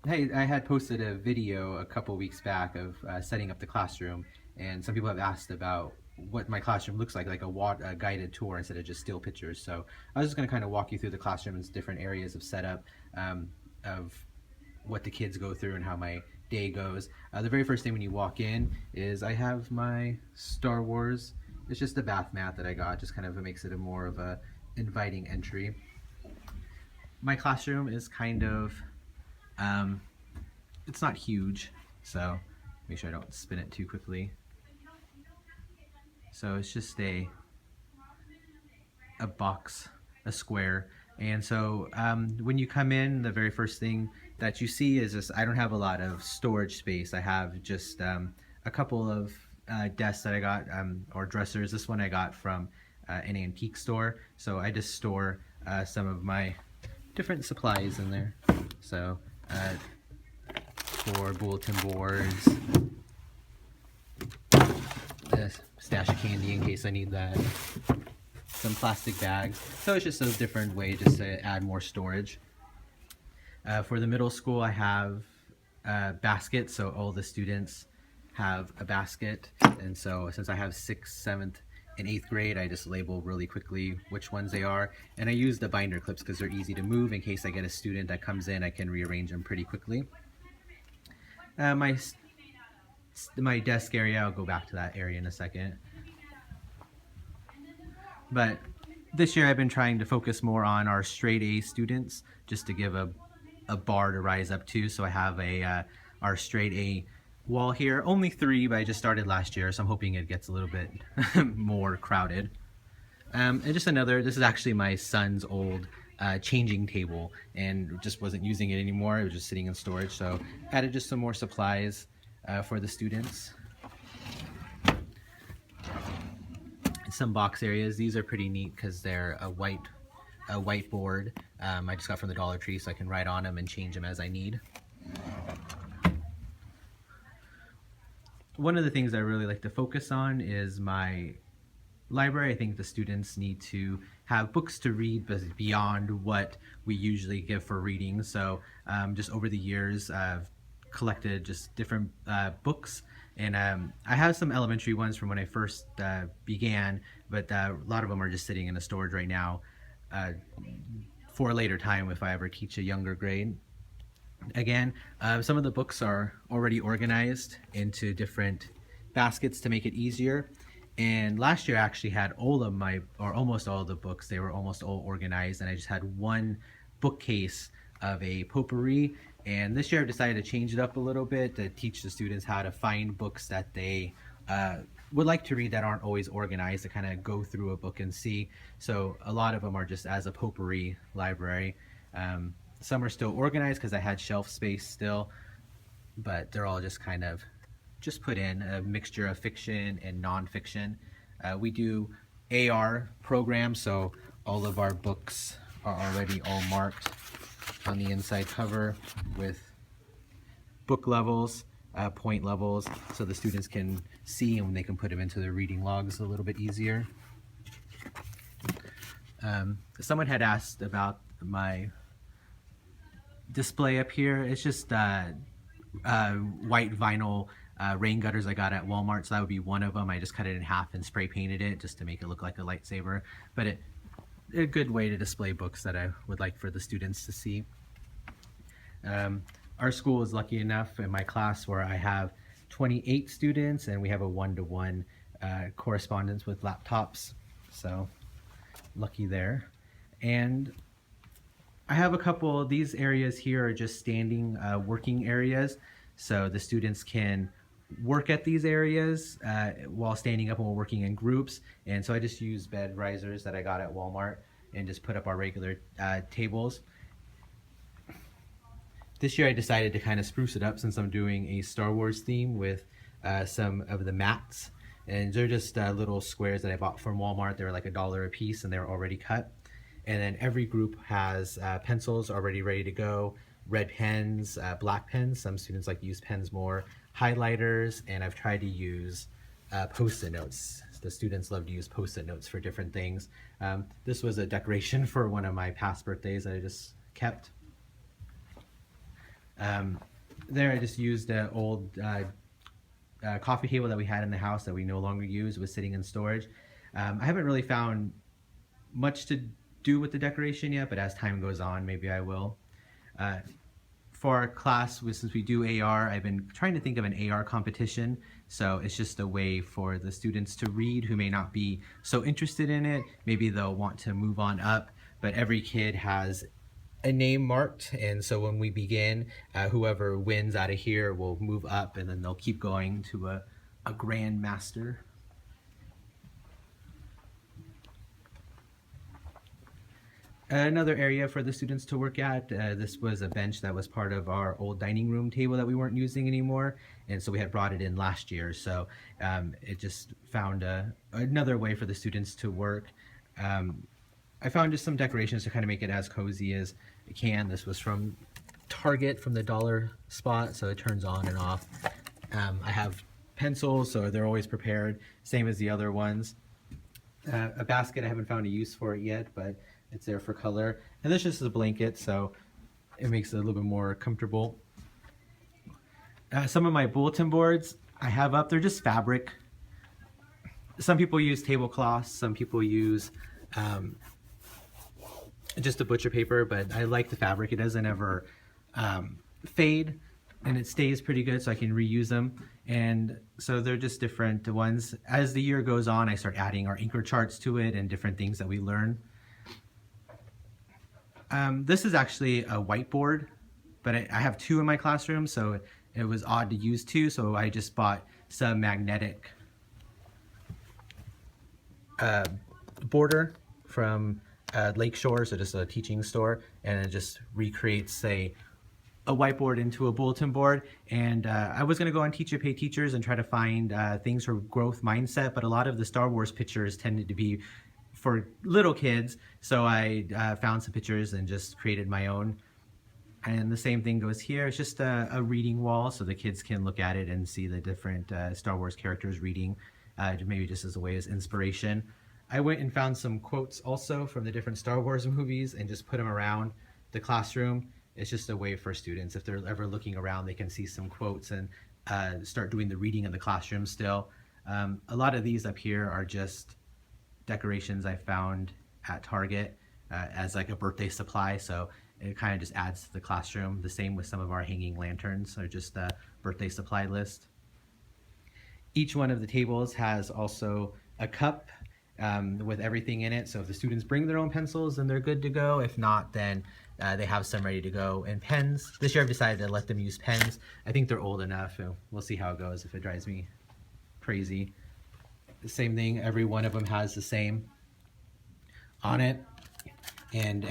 Hey, I had posted a video a couple weeks back of setting up the classroom, and some people have asked about what my classroom looks like a guided tour instead of just still pictures. So I was just going to kind of walk you through the classroom's different areas of setup, of what the kids go through and how my day goes. The very first thing when you walk in is I have my Star Wars. It's just a bath mat that I got, just kind of makes it a more of a inviting entry. My classroom is kind of um, it's not huge, so make sure I don't spin it too quickly. So it's just a box, a square. And so when you come in, the very first thing that you see is this. I don't have a lot of storage space. I have just a couple of desks that I got, or dressers. This one I got from an antique store. So I just store some of my different supplies in there. So for bulletin boards, a stash of candy in case I need that, some plastic bags. So it's just a different way just to add more storage. For the middle school, I have baskets, so all the students have a basket. And so since I have 6th, 7th, and 8th grade, I just label really quickly which ones they are. And I use the binder clips because they're easy to move. In case I get a student that comes in, I can rearrange them pretty quickly. My desk area, I'll go back to that area in a second. But this year I've been trying to focus more on our straight A students, just to give a bar to rise up to. So I have our straight A wall here, only 3, but I just started last year, so I'm hoping it gets a little bit more crowded. And just this is actually my son's old changing table, and just wasn't using it anymore. It was just sitting in storage, so added just some more supplies for the students. Some box areas. These are pretty neat because they're a whiteboard. I just got from the Dollar Tree, so I can write on them and change them as I need. One of the things I really like to focus on is my library. I think the students need to have books to read beyond what we usually give for reading. So just over the years, I've collected just different books. And I have some elementary ones from when I first began, but a lot of them are just sitting in the storage right now for a later time if I ever teach a younger grade. Again, some of the books are already organized into different baskets to make it easier. And last year I actually had all of or almost all of the books. They were almost all organized, and I just had one bookcase of a potpourri. And this year I've decided to change it up a little bit to teach the students how to find books that they would like to read that aren't always organized, to kind of go through a book and see. So a lot of them are just as a potpourri library. Some are still organized because I had shelf space still, but they're all just kind of just put in a mixture of fiction and nonfiction. We do AR programs, so all of our books are already all marked on the inside cover with book levels, point levels, so the students can see and they can put them into their reading logs a little bit easier. Someone had asked about my display up here. It's just white vinyl rain gutters I got at Walmart, so that would be one of them. I just cut it in half and spray painted it just to make it look like a lightsaber, but a good way to display books that I would like for the students to see. Our school is lucky enough in my class where I have 28 students, and we have a one-to-one correspondence with laptops, so lucky there. And I have a couple of these areas here are just standing working areas, so the students can work at these areas while standing up and we're working in groups. And so I just use bed risers that I got at Walmart and just put up our regular tables. This year I decided to kind of spruce it up since I'm doing a Star Wars theme with some of the mats. And they're just little squares that I bought from Walmart. They were like $1 a piece and they're already cut. And then every group has pencils already ready to go, red pens, black pens. Some students like to use pens more, highlighters, and I've tried to use Post-it notes. The students love to use Post-it notes for different things. This was a decoration for one of my past birthdays that I just kept. Um, there I just used an old coffee table that we had in the house that we no longer use. It was sitting in storage. I haven't really found much to do with the decoration yet, but as time goes on, maybe I will. Uh, for our class, since we do AR, I've been trying to think of an AR competition. So it's just a way for the students to read who may not be so interested in it. Maybe they'll want to move on up, but every kid has a name marked. And so when we begin, whoever wins out of here will move up, and then they'll keep going to a grand master. Another area for the students to work at, this was a bench that was part of our old dining room table that we weren't using anymore, and so we had brought it in last year, so it just found another way for the students to work. I found just some decorations to kind of make it as cozy as it can. This was from Target, from the dollar spot, so it turns on and off. I have pencils, so they're always prepared, same as the other ones. A basket, I haven't found a use for it yet, but it's there for color. And this just is a blanket, so it makes it a little bit more comfortable. Some of my bulletin boards I have up, they're just fabric. Some people use tablecloths, some people use just a butcher paper, but I like the fabric. It doesn't ever fade, and it stays pretty good, so I can reuse them. And so they're just different ones. As the year goes on, I start adding our anchor charts to it and different things that we learn. This is actually a whiteboard, but I have two in my classroom, so it was odd to use two, so I just bought some magnetic border from Lakeshore, so just a teaching store, and it just recreates a whiteboard into a bulletin board. And I was going to go on Teach to Pay Teachers and try to find things for growth mindset, but a lot of the Star Wars pictures tended to be for little kids, so I found some pictures and just created my own. And the same thing goes here. It's just a reading wall, so the kids can look at it and see the different Star Wars characters reading, maybe just as a way as inspiration. I went and found some quotes also from the different Star Wars movies and just put them around the classroom. It's just a way for students, if they're ever looking around, they can see some quotes and start doing the reading in the classroom still. A lot of these up here are just decorations I found at Target as like a birthday supply, so it kind of just adds to the classroom. The same with some of our hanging lanterns, or just a birthday supply list. Each one of the tables has also a cup with everything in it, so if the students bring their own pencils, then they're good to go. If not, then they have some ready to go. And pens, this year I've decided to let them use pens. I think they're old enough, so we'll see how it goes if it drives me crazy. The same thing, every one of them has the same on it. And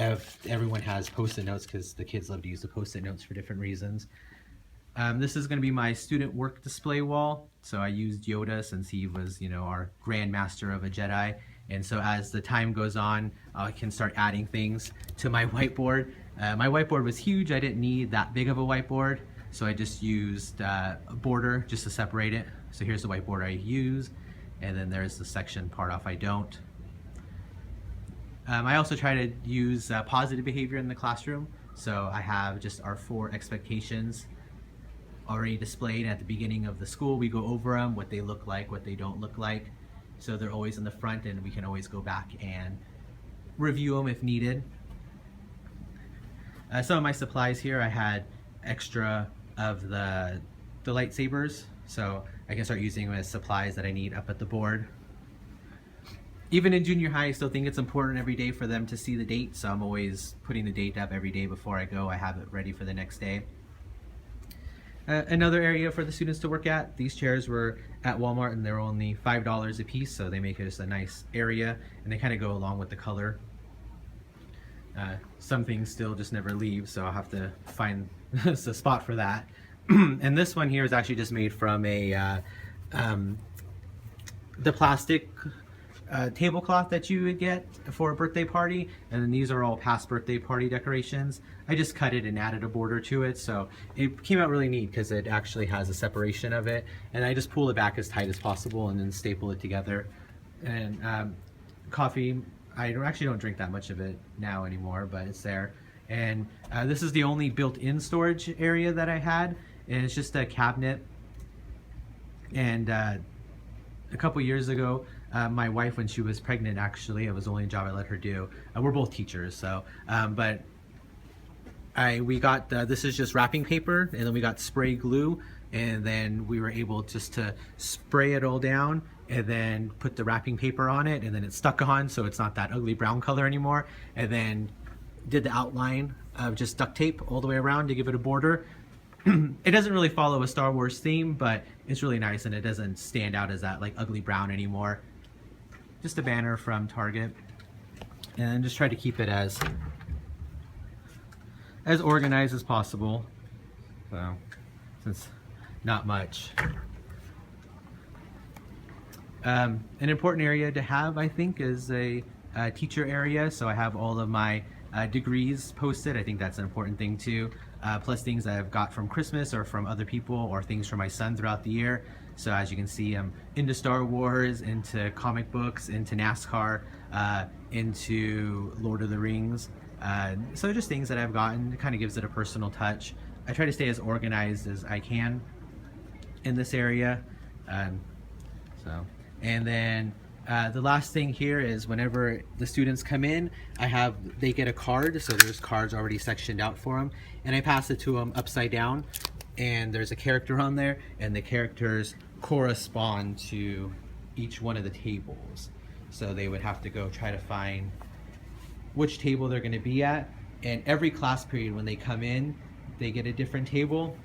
everyone has post-it notes, because the kids love to use the post-it notes for different reasons. This is going to be my student work display wall. So I used Yoda, since he was, our Grand Master of a Jedi. And so as the time goes on, I can start adding things to my whiteboard. My whiteboard was huge. I didn't need that big of a whiteboard, so I just used a border just to separate it. So here's the whiteboard I use, and then there's the section part off I don't. I also try to use positive behavior in the classroom. So I have just our 4 expectations already displayed at the beginning of the school. We go over them, what they look like, what they don't look like. So they're always in the front, and we can always go back and review them if needed. Some of my supplies here, I had extra of the lightsabers, so I can start using them as supplies that I need up at the board. Even in junior high, I still think it's important every day for them to see the date, so I'm always putting the date up every day before I go. I have it ready for the next day. Another area for the students to work at, these chairs were at Walmart, and they're only $5 a piece, so they make it just a nice area, and they kind of go along with the color. Some things still just never leave, so I'll have to find a spot for that. And this one here is actually just made from the plastic tablecloth that you would get for a birthday party, and then these are all past birthday party decorations. I just cut it and added a border to it, so it came out really neat because it actually has a separation of it, and I just pull it back as tight as possible and then staple it together. And coffee, I actually don't drink that much of it now anymore, but it's there. And this is the only built-in storage area that I had, and it's just a cabinet. And a couple years ago, my wife, when she was pregnant, actually, it was the only job I let her do. We're both teachers, so but we got this is just wrapping paper, and then we got spray glue, and then we were able just to spray it all down and then put the wrapping paper on it, and then it stuck on, so it's not that ugly brown color anymore. And then did the outline of just duct tape all the way around to give it a border. It doesn't really follow a Star Wars theme, but it's really nice, and it doesn't stand out as that like ugly brown anymore. Just a banner from Target, and just try to keep it as organized as possible. So, since not much. An important area to have, I think, is a teacher area. So I have all of my degrees posted. I think that's an important thing too. Plus things I've got from Christmas or from other people, or things from my son throughout the year. So as you can see, I'm into Star Wars, into comic books, into NASCAR, into Lord of the Rings. So just things that I've gotten. It kind of gives it a personal touch. I try to stay as organized as I can in this area. And then the last thing here is whenever the students come in, they get a card. So there's cards already sectioned out for them, and I pass it to them upside down, and there's a character on there, and the characters correspond to each one of the tables. So they would have to go try to find which table they're going to be at, and every class period when they come in, they get a different table.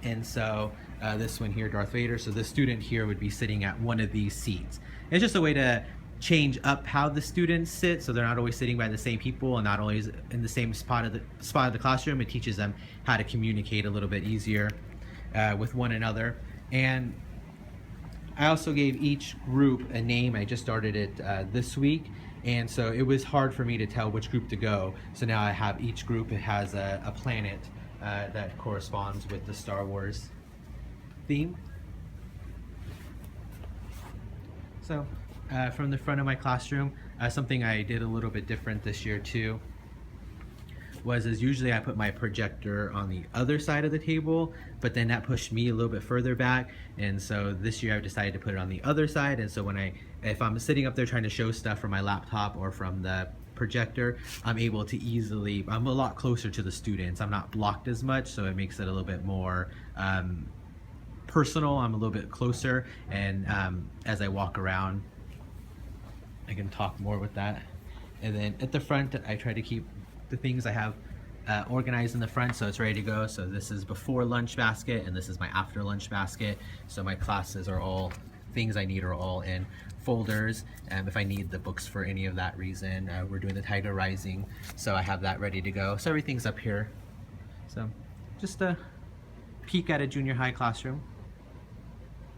And so this one here, Darth Vader, so the student here would be sitting at one of these seats. It's just a way to change up how the students sit, so they're not always sitting by the same people and not always in the same spot of the classroom. It teaches them how to communicate a little bit easier with one another. And I also gave each group a name. I just started it this week, and so it was hard for me to tell which group to go. So now I have each group, it has a planet that corresponds with the Star Wars theme. So from the front of my classroom, something I did a little bit different this year too was usually I put my projector on the other side of the table, but then that pushed me a little bit further back, and so this year I've decided to put it on the other side. And so if I'm sitting up there trying to show stuff from my laptop or from the projector, I'm able to I'm a lot closer to the students. I'm not blocked as much, so it makes it a little bit more personal. I'm a little bit closer, and as I walk around, I can talk more with that. And then at the front, I try to keep the things I have organized in the front, so it's ready to go. So this is before lunch basket, and this is my after lunch basket. So my classes are all, things I need are all in folders. If I need the books for any of that reason, we're doing the Tiger Rising, so I have that ready to go. So everything's up here. So just a peek at a junior high classroom.